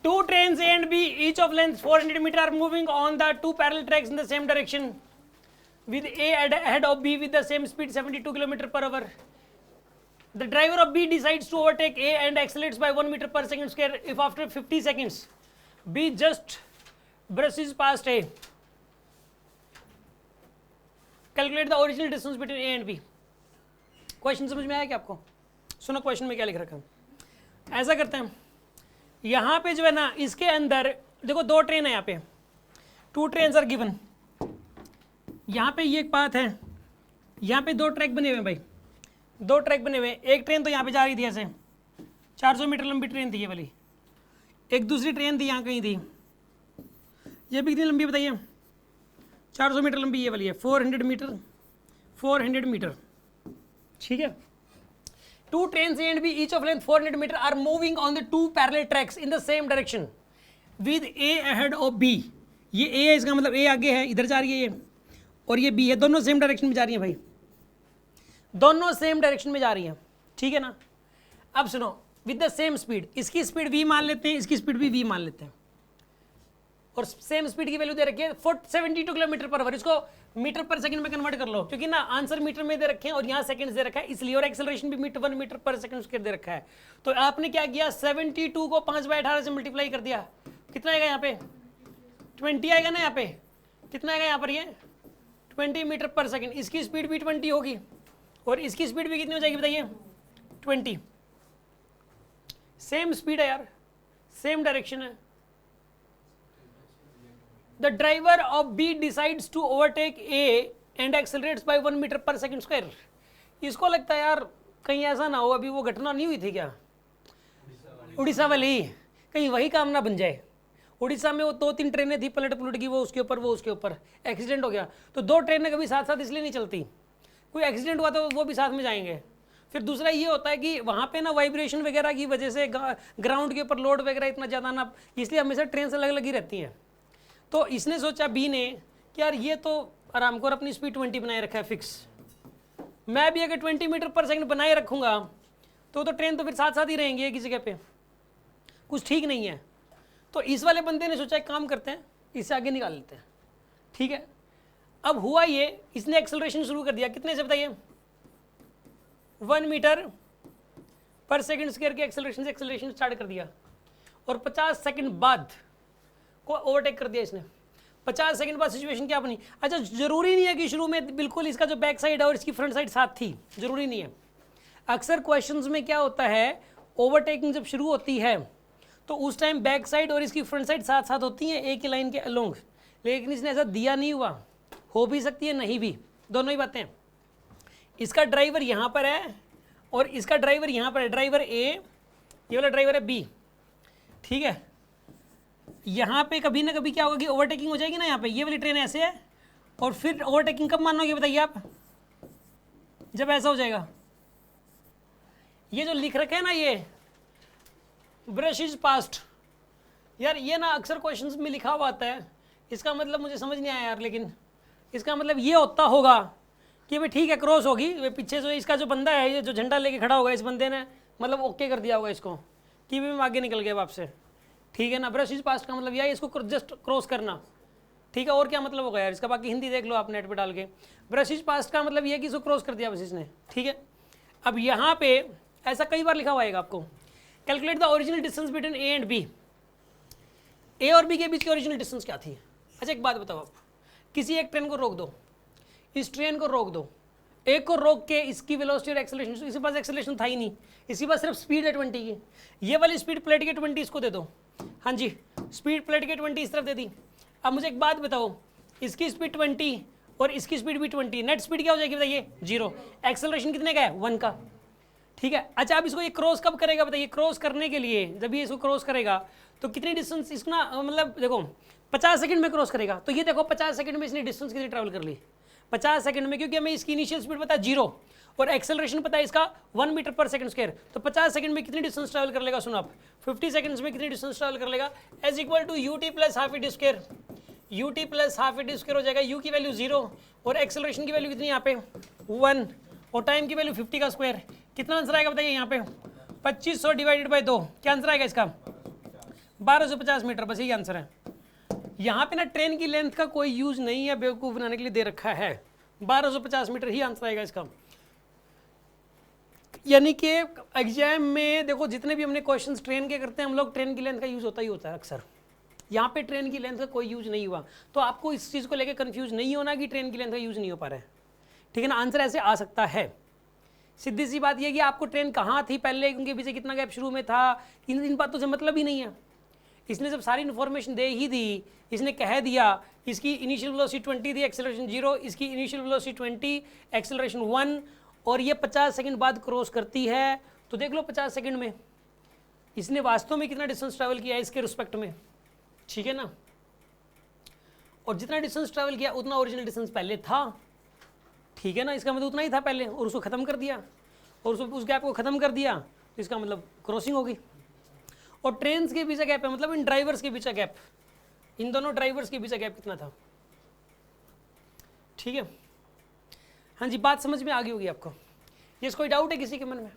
Two trains A and B, each of length 400 meter, are moving on the two parallel tracks in the same direction, with A ahead of B with the same speed 72 km per hour. The driver of B decides to overtake A and accelerates by 1 meter per second square if after 50 seconds B just brushes past A. Calculate the original distance between A and B. Question समझ में आया क्या आपको? सुनो question में क्या लिख रखा है. ऐसा करते हैं, यहाँ पे जो है ना, इसके अंदर देखो दो ट्रेन है, यहाँ पे टू ट्रेन्स आर गिवन. यहाँ पे ये एक पाथ है, यहाँ पे दो ट्रैक बने हुए हैं भाई, दो ट्रैक बने हुए हैं. एक ट्रेन तो यहाँ पे जा रही थी ऐसे, 400 मीटर लंबी ट्रेन थी ये वाली. एक दूसरी ट्रेन थी यहाँ कहीं थी, ये भी कितनी लंबी बताइए? 400 मीटर लंबी ये वाली है. 400 मीटर, 400 मीटर, ठीक है. Two trains A and B, each of length 400 meter, are moving on the two parallel tracks in the same direction, with A ahead of B. ये A है, इसका मतलब A आगे है, इधर जा रही है ये, और ये B है. दोनों सेम डायरेक्शन में जा रही हैं भाई, दोनों सेम डायरेक्शन में जा रही हैं, ठीक है ना. अब सुनो, विद द सेम स्पीड, इसकी स्पीड V मान लेते हैं, इसकी स्पीड भी V मान लेते हैं, और सेम स्पीड की वैल्यू दे रखी है 72 किलोमीटर पर आवर. इसको मीटर पर सेकंड में कन्वर्ट कर लो, क्योंकि ना आंसर मीटर में दे रखे हैं और यहाँ सेकंड्स दे रखा है इसलिए, और एक्सेलरेशन भी 1 मीटर पर सेकंड स्क्वायर दे रखा है. तो आपने क्या किया, 72 को 5/18 से मल्टीप्लाई कर दिया. कितना आएगा यहाँ पे? 20 आएगा ना. यहाँ पे कितना आएगा? यहाँ पर ये 20 मीटर पर सेकंड. इसकी स्पीड भी 20 होगी और इसकी स्पीड भी कितनी हो जाएगी बताइए? 20. सेम स्पीड है यार, सेम डायरेक्शन है. The driver of B decides to overtake A and accelerates by 1 meter per second square. इसको लगता है यार कहीं ऐसा ना हो, अभी वो घटना नहीं हुई थी क्या उड़ीसा वाली, कहीं वही काम ना बन जाए. उड़ीसा में वो 2-3 ट्रेनें थी, पलट पुलट की, वो उसके ऊपर, वो उसके ऊपर, एक्सीडेंट हो गया. तो दो ट्रेनें कभी साथ साथ इसलिए नहीं चलती, कोई एक्सीडेंट हुआ तो वो भी साथ में जाएंगे. फिर दूसरा ये होता है कि वहाँ पे ना वाइब्रेशन वगैरह की वजह से ग्राउंड के ऊपर लोड वगैरह इतना ज़्यादा ना, इसलिए हमेशा ट्रेन से अलग अलग ही रहती हैं. तो इसने सोचा बी ने कि यार ये तो आराम को अपनी स्पीड 20 बनाए रखा है फिक्स, मैं भी अगर 20 मीटर पर सेकंड बनाए रखूँगा तो ट्रेन तो फिर साथ साथ ही रहेंगी एक ही जगह पे, कुछ ठीक नहीं है. तो इस वाले बंदे ने सोचा एक काम करते हैं, इससे आगे निकाल लेते हैं, ठीक है. अब हुआ ये, इसने एक्सेलरेशन शुरू कर दिया. कितने से बताइए? 1 मीटर पर सेकंड स्क्वायर के एक्सेलरेशन से एक्सेलरेशन स्टार्ट कर दिया, और 50 सेकंड बाद को ओवरटेक कर दिया इसने. 50 सेकंड बाद सिचुएशन क्या बनी? अच्छा, जरूरी नहीं है कि शुरू में बिल्कुल इसका जो बैक साइड है और इसकी फ्रंट साइड साथ थी, जरूरी नहीं है. अक्सर क्वेश्चंस में क्या होता है, ओवरटेकिंग जब शुरू होती है तो उस टाइम बैक साइड और इसकी फ्रंट साइड साथ साथ होती हैं एक ही लाइन के अलोंग, लेकिन इसने ऐसा दिया नहीं हुआ. हो भी सकती है, नहीं भी, दोनों ही बातें. इसका ड्राइवर यहाँ पर है और इसका ड्राइवर यहाँ पर है. ड्राइवर ए, ये वाला ड्राइवर है बी, ठीक है. यहाँ पे कभी ना कभी क्या होगा कि ओवरटेकिंग हो जाएगी ना. यहाँ पे ये वाली ट्रेन ऐसे है, और फिर ओवरटेकिंग कब मानोगे बताइए आप? जब ऐसा हो जाएगा. ये जो लिख रखे है ना, ये ब्रश इज पास्ट, यार ये ना अक्सर क्वेश्चंस में लिखा हुआ आता है. इसका मतलब मुझे समझ नहीं आया यार, लेकिन इसका मतलब ये होता होगा कि भाई ठीक है क्रॉस होगी, पीछे जो इसका जो बंदा है, ये जो झंडा लेके खड़ा होगा, इस बंदे ने मतलब ओके कर दिया होगा इसको कि भी मैं आगे निकल गया बाप से, ठीक है ना. ब्रश इज पास्ट का मतलब यह है इसको जस्ट क्रॉस करना, ठीक है. और क्या मतलब होगा यार इसका? बाकी हिंदी देख लो आप नेट पे डाल के. ब्रश इज पास्ट का मतलब यह है कि इसको क्रॉस कर दिया बस इसने, ठीक है. अब यहाँ पे ऐसा कई बार लिखा हुआ है आपको, calculate the original distance between A and B. A और बी के बीच की ओरिजिनल डिस्टेंस क्या थी? अच्छा एक बात बताओ आप, किसी एक ट्रेन को रोक दो, इस ट्रेन को रोक दो, एक को रोक के इसकी वेलोसिटी और एक्सेलरेशन, इसके पास एक्सेलरेशन था ही नहीं, इसके पास सिर्फ स्पीड है 20 की. ये वाली स्पीड प्लेट के 20 इसको दे दो, हाँ जी, स्पीड प्लेट के 20 इस तरफ दे दी. अब मुझे एक बात बताओ, इसकी स्पीड 20 और इसकी स्पीड भी 20, नेट स्पीड क्या हो जाएगी बताइए? 0. एक्सेलरेशन कितने का है? 1 का, ठीक है. अच्छा अब इसको ये क्रॉस कब करेगा बताइए? क्रॉस करने के लिए जब ये इसको क्रॉस करेगा तो कितनी डिस्टेंस इसको ना, मतलब देखो 50 सेकंड में क्रॉस करेगा. तो ये देखो 50 सेकंड में इसने डिस्टेंस कितनी ट्रैवल कर ली? 50 सेकंड में, क्योंकि हमें इसकी इनिशियल स्पीड पता है 0 और एक्सेलरेशन पता है इसका 1 मीटर पर सेकंड स्क्वायर. तो 50 सेकंड में कितनी डिस्टेंस ट्रैवल कर लेगा? सुनो आप, 50 सेकंड्स में कितनी डिस्टेंस ट्रैवल कर लेगा? S equal to UT plus half it square. UT plus half it square हो जाएगा. यू की वैल्यू 0 और एक्सेलरेशन की वैल्यू कितनी यहाँ पे? 1 और टाइम की वैल्यू 50 का स्क्वायर. कितना आंसर आएगा बताइए यहाँ पे? 2500 डिवाइडेड बाई 2. क्या आंसर आएगा इसका? 1250 मीटर, बस यही आंसर है। यहाँ पे ना ट्रेन की लेंथ का कोई यूज नहीं है, बेवकूफ़ बनाने के लिए दे रखा है। 1250 मीटर ही आंसर आएगा इसका। यानी कि एग्जाम में देखो जितने भी हमने क्वेश्चंस ट्रेन के करते हैं हम लोग, ट्रेन की लेंथ का यूज होता ही होता है अक्सर। यहाँ पे ट्रेन की लेंथ का कोई यूज नहीं हुआ, तो आपको इस चीज़ को लेकर कंफ्यूज नहीं होना कि ट्रेन की लेंथ का यूज नहीं हो पा रहा है, ठीक है ना। आंसर ऐसे आ सकता है। सीधी सी बात यह कि आपको ट्रेन कहाँ थी पहले, उनके पीछे कितना गैप शुरू में था, इन बातों से मतलब ही नहीं है। इसने जब सारी इन्फॉर्मेशन दे ही दी, इसने कह दिया इसकी इनिशियल वेलोसिटी 20 थी, एक्सेलरेशन 0, इसकी इनिशियल वेलोसिटी 20, एक्सेलरेशन 1, और ये 50 सेकंड बाद क्रॉस करती है, तो देख लो 50 सेकंड में इसने वास्तव में कितना डिस्टेंस ट्रैवल किया है इसके रिस्पेक्ट में, ठीक है ना। और जितना डिस्टेंस ट्रैवल किया उतना ओरिजिनल डिस्टेंस पहले था, ठीक है ना। इसका मतलब उतना ही था पहले और उसको ख़त्म कर दिया, और उस गैप को ख़त्म कर दिया, तो इसका मतलब क्रॉसिंग होगी। और ट्रेन के बीच गैप है, मतलब इन ड्राइवर्स के बीच गैप, इन दोनों ड्राइवर्स के बीच गैप कितना था, ठीक है। हाँ जी, बात समझ में आ गई होगी आपको। ये कोई डाउट है किसी के मन में?